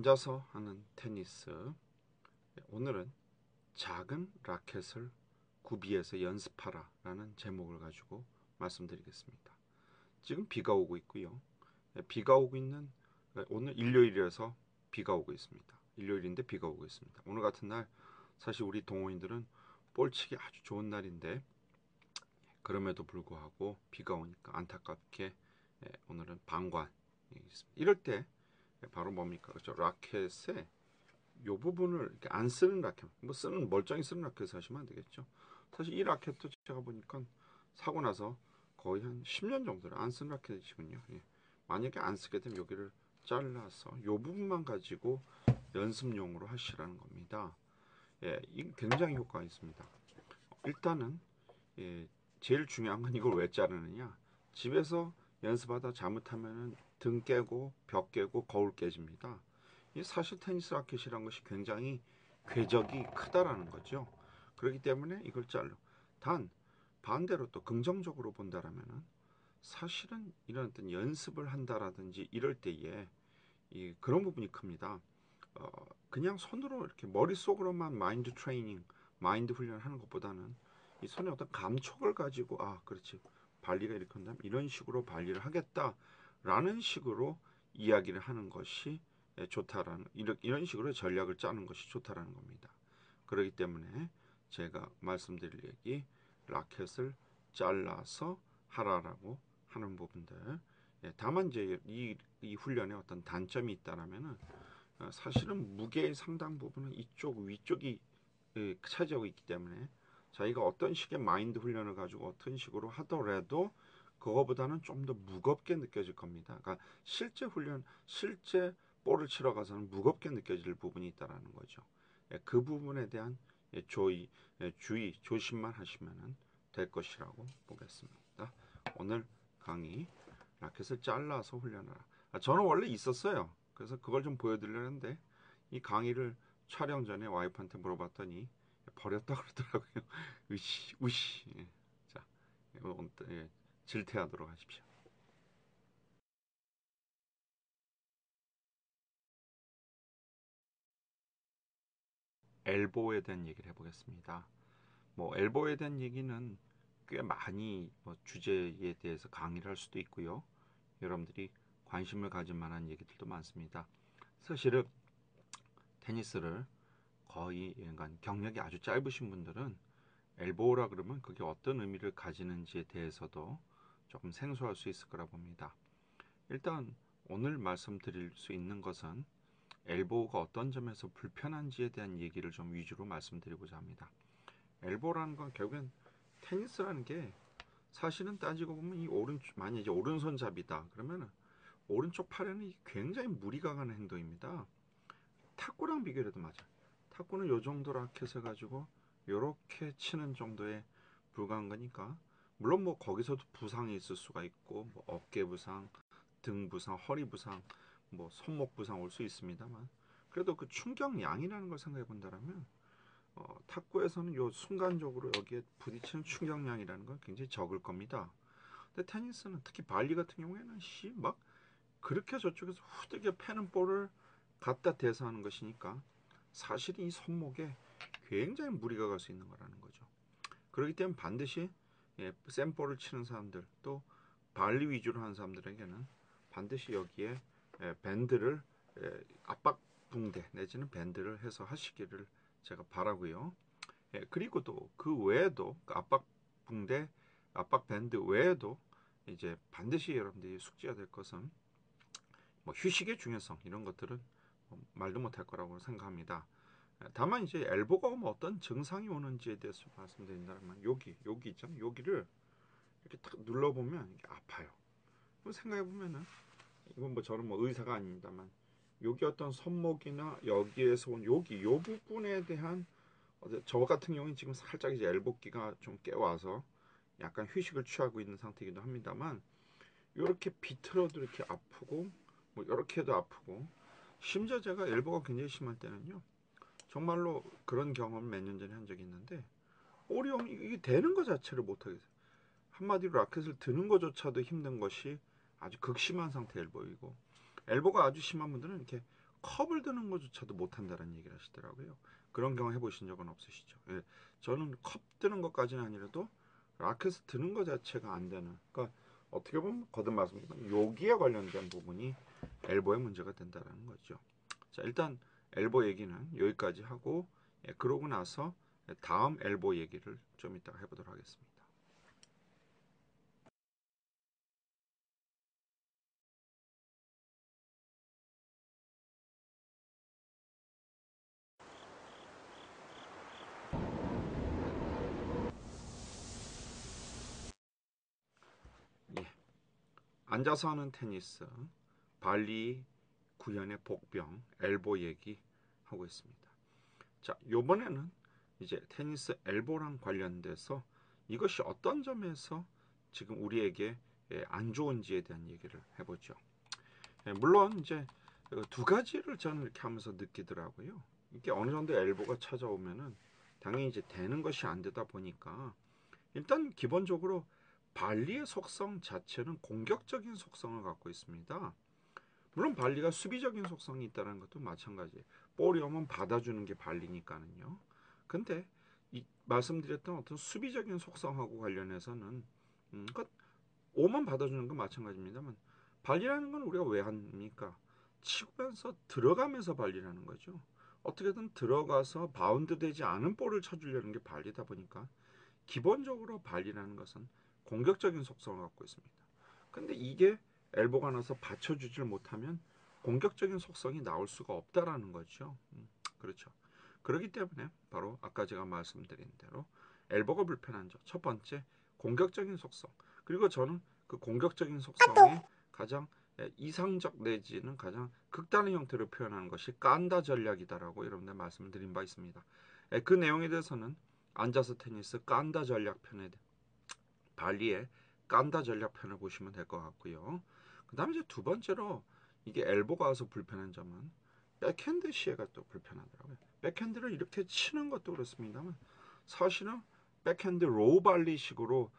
앉아서 하는 테니스. 오늘은 작은 라켓을 구비해서 연습하라 라는 제목을 가지고 말씀드리겠습니다. 지금 비가 오고 있고요. 비가 오고 있는 오늘 일요일이라서 비가 오고 있습니다. 일요일인데 비가 오고 있습니다. 오늘 같은 날 사실 우리 동호인들은 볼치기 아주 좋은 날인데 그럼에도 불구하고 비가 오니까 안타깝게 오늘은 방관이 있습니다. 이럴 때 바로 뭡니까? 그렇죠? 라켓에 요 부분을 이렇게 안 쓰는 라켓, 뭐 쓰는 멀쩡히 쓰는 라켓 하시면 안 되겠죠. 사실 이 라켓도 제가 보니까 사고 나서 거의 한 10년 정도를 안 쓴 라켓이군요. 예. 만약에 안 쓰게 되면 여기를 잘라서 요 부분만 가지고 연습용으로 하시라는 겁니다. 예, 이 굉장히 효과가 있습니다. 일단은 예, 제일 중요한 건 이걸 왜 자르느냐. 집에서 연습하다 잘못하면 등 깨고 벽 깨고 거울 깨집니다. 이 사실 테니스 라켓이란 것이 굉장히 궤적이 크다라는 거죠. 그렇기 때문에 이걸 잘라. 단 반대로 또 긍정적으로 본다라면은 사실은 이런 어떤 연습을 한다라든지 이럴 때에 이 그런 부분이 큽니다. 그냥 손으로 이렇게 머릿속으로만 마인드 트레이닝, 마인드 훈련을 하는 것보다는 이 손에 어떤 감촉을 가지고 그렇지 발리가 이렇게 한다면 이런 식으로 발리를 하겠다라는 식으로 이야기를 하는 것이 좋다라는 이런 식으로 전략을 짜는 것이 좋다라는 겁니다. 그렇기 때문에 제가 말씀드릴 얘기 라켓을 잘라서 하라라고 하는 부분들. 다만 이제 이 훈련에 어떤 단점이 있다라면은 사실은 무게의 상당 부분은 이쪽 위쪽이 차지하고 있기 때문에 자기가 어떤 식의 마인드 훈련을 가지고 어떤 식으로 하더라도 그거보다는 좀 더 무겁게 느껴질 겁니다. 그러니까 실제 훈련, 실제 볼을 치러 가서는 무겁게 느껴질 부분이 있다라는 거죠. 그 부분에 대한 주의, 조심만 하시면 될 것이라고 보겠습니다. 오늘 강의 라켓을 잘라서 훈련하라. 저는 원래 있었어요. 그래서 그걸 좀 보여드리려는데 이 강의를 촬영 전에 와이프한테 물어봤더니 버렸다 그러더라고요. 으씨, 으씨. 자, 질퇴하도록 하십시오. 엘보에 대한 얘기를 해보겠습니다. 뭐 엘보에 대한 얘기는 꽤 많이 주제에 대해서 강의를 할 수도 있고요. 여러분들이 관심을 가질 만한 얘기들도 많습니다. 사실은 테니스를 거의 경력이 아주 짧으신 분들은 엘보라 그러면 그게 어떤 의미를 가지는지에 대해서도 조금 생소할 수 있을 거라 봅니다. 일단 오늘 말씀드릴 수 있는 것은 엘보가 어떤 점에서 불편한지에 대한 얘기를 좀 위주로 말씀드리고자 합니다. 엘보라는 건 결국엔 테니스라는 게 사실은 따지고 보면 이 만약 이제 오른손잡이다 그러면 오른쪽 팔에는 굉장히 무리가 가는 행동입니다. 탁구랑 비교해도 맞아. 탁구는 요 정도 라켓을 가지고 요렇게 치는 정도에 불과한 거니까 물론 뭐 거기서도 부상이 있을 수가 있고 뭐 어깨 부상, 등 부상, 허리 부상, 뭐 손목 부상 올 수 있습니다만 그래도 그 충격량이라는 걸 생각해 본다면 탁구에서는 요 순간적으로 여기에 부딪히는 충격량이라는 건 굉장히 적을 겁니다. 근데 테니스는 특히 발리 같은 경우에는 막 그렇게 저쪽에서 후들겨 패는 볼을 갖다 대서하는 것이니까 사실 이 손목에 굉장히 무리가 갈 수 있는 거라는 거죠. 그렇기 때문에 반드시 센 볼을 치는 사람들 또 발리 위주로 하는 사람들에게는 반드시 여기에 밴드를 압박 붕대 내지는 밴드를 해서 하시기를 제가 바라고요. 그리고 또 그 외에도 그 압박 붕대, 압박 밴드 외에도 이제 반드시 여러분들이 숙지해야 될 것은 뭐 휴식의 중요성 이런 것들은 말도 못할 거라고 생각합니다. 다만 이제 엘보가 오면 어떤 증상이 오는지에 대해서 말씀드린다면 여기 있잖아요. 여기를 이렇게 탁 눌러보면 이게 아파요. 생각해 보면은 이건 뭐 저는 뭐 의사가 아닙니다만 여기 어떤 손목이나 여기에서 온 여기 요 부분에 대한 저 같은 경우는 지금 살짝 이제 엘보기가 좀 깨와서 약간 휴식을 취하고 있는 상태이기도 합니다만 이렇게 비틀어도 이렇게 아프고 뭐 이렇게도 아프고 심지어 제가 엘보가 굉장히 심할 때는요 정말로 그런 경험을 몇 년 전에 한 적이 있는데 오리온 이게 되는 것 자체를 못하겠어요. 한마디로 라켓을 드는 것조차도 힘든 것이 아주 극심한 상태 엘보이고 엘보가 아주 심한 분들은 이렇게 컵을 드는 것조차도 못한다는 얘기를 하시더라고요. 그런 경험 해보신 적은 없으시죠? 예, 저는 컵 드는 것까지는 아니라도 라켓을 드는 것 자체가 안 되는. 그러니까 어떻게 보면 거듭 말씀드리면 여기에 관련된 부분이 엘보의 문제가 된다는 거죠. 자, 일단 엘보 얘기는 여기까지 하고 그러고 나서 다음 엘보 얘기를 좀 이따가 해보도록 하겠습니다. 예, 앉아서 하는 테니스, 발리 구현의 복병, 엘보 얘기 하고 있습니다. 자, 요번에는 이제 테니스 엘보랑 관련돼서 이것이 어떤 점에서 지금 우리에게 안 좋은지에 대한 얘기를 해보죠. 물론 이제 두 가지를 저는 이렇게 하면서 느끼더라고요. 이게 어느 정도 엘보가 찾아오면은 당연히 이제 되는 것이 안 되다 보니까 일단 기본적으로 발리의 속성 자체는 공격적인 속성을 갖고 있습니다. 물론 발리가 수비적인 속성이 있다는 것도 마찬가지예요. 볼이 오면 받아주는 게 발리니까는요. 근데 이 말씀드렸던 어떤 수비적인 속성하고 관련해서는 그 오만 받아주는 건 마찬가지입니다만 발리라는 건 우리가 왜 합니까? 치면서 들어가면서 발리라는 거죠. 어떻게든 들어가서 바운드 되지 않은 볼을 쳐주려는 게 발리다 보니까 기본적으로 발리라는 것은 공격적인 속성을 갖고 있습니다. 근데 이게 엘보가 나서 받쳐주질 못하면 공격적인 속성이 나올 수가 없다라는 거죠. 그렇죠. 그렇기 때문에 바로 아까 제가 말씀드린 대로 엘보가 불편한 점. 첫 번째, 공격적인 속성. 그리고 저는 그 공격적인 속성의 가장 이상적 내지는 가장 극단의 형태로 표현하는 것이 깐다 전략이다라고 여러분들 말씀드린 바 있습니다. 그 내용에 대해서는 앉아서 테니스 깐다 전략 편에 발리의 깐다 전략 편을 보시면 될 것 같고요. 그 다음에 이제 두 번째로 이게 엘보가 와서 불편한 점은 백핸드 시에가 또 불편하더라고요. 백핸드를 이렇게 치는 것도 그렇습니다만 사실은 백핸드 로우 발리식으로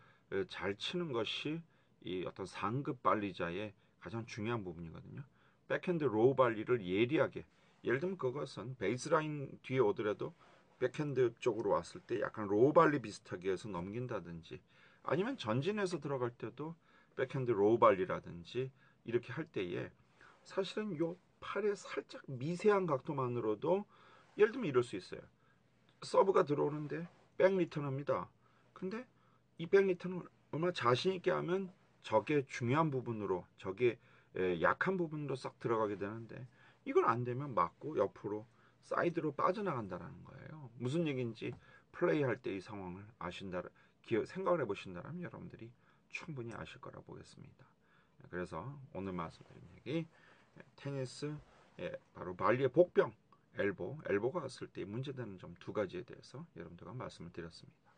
잘 치는 것이 이 어떤 상급 발리자의 가장 중요한 부분이거든요. 백핸드 로우 발리를 예리하게, 예를 들면 그것은 베이스라인 뒤에 오더라도 백핸드 쪽으로 왔을 때 약간 로우 발리 비슷하게 해서 넘긴다든지, 아니면 전진해서 들어갈 때도 백핸드 로우 발리라든지 이렇게 할 때에 사실은 요 팔의 살짝 미세한 각도만으로도 예를 들면 이럴 수 있어요. 서브가 들어오는데 백리턴합니다. 근데 이 백리턴을 얼마나 자신 있게 하면 저게 중요한 부분으로, 저게 약한 부분으로 싹 들어가게 되는데 이걸 안 되면 맞고 옆으로 사이드로 빠져나간다라는 거예요. 무슨 얘기인지 플레이할 때 이 상황을 아신다, 생각을 해보신다면 여러분들이 충분히 아실 거라 보겠습니다. 그래서 오늘 말씀드린 얘기, 테니스, 바로 발리의 복병 엘보가 왔을 때 문제되는 점 두 가지에 대해서 여러분들과 말씀을 드렸습니다.